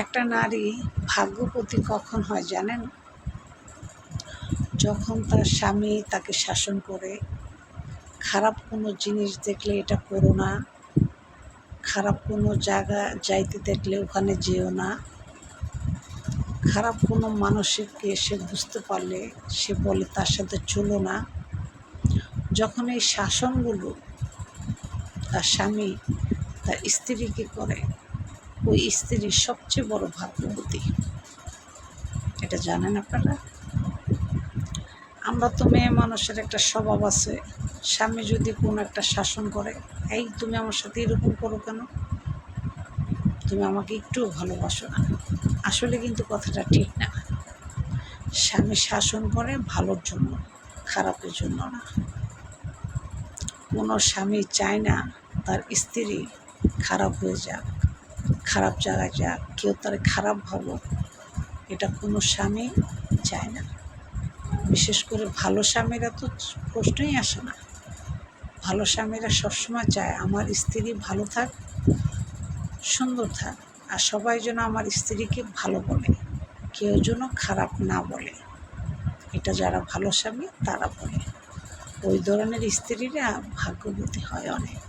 একটা নারী ভাগ্যবতী কখন হয় জানেন? যখন তার স্বামী তাকে শাসন করে, খারাপ কোনো জিনিস দেখলে এটা করো না, খারাপ কোনো জায়গা যাইতে দেখলে ওখানে যেও না, খারাপ কোনো মানুষকে সে বুঝতে পারলে সে বলে তার সাথে চলো না। যখন এই শাসনগুলো তার স্বামী তার স্ত্রীকে করে, ওই স্ত্রী সবচেয়ে বড় ভাগ্যবতী। এটা জানেন আপনারা? আমরা তো মেয়ে মানুষের একটা স্বভাব আছে, স্বামী যদি কোনো একটা শাসন করে, এই তুমি আমার সাথে এরকম করো কেন, তুমি আমাকে একটুও ভালোবাসো না। আসলে কিন্তু কথাটা ঠিক না। স্বামী শাসন করে ভালোর জন্য, খারাপের জন্য না। কোনো স্বামী চায় না তার স্ত্রী খারাপ হয়ে যাক, খারাপ জায়গায় যাক, কেউ তার খারাপ ভাবুক, এটা কোনো স্বামী চায় না। বিশেষ করে ভালো স্বামীরা তো প্রশ্নই আসে না। ভালো স্বামীরা সবসময় চায় আমার স্ত্রী ভালো থাক, সুন্দর থাক, আর সবাই যেন আমার স্ত্রীকে ভালো বলে, কেউ যেন খারাপ না বলে। এটা যারা ভালো স্বামী তারা বলে। ওই ধরনের স্ত্রীরা ভাগ্যবতী হয় অনেক।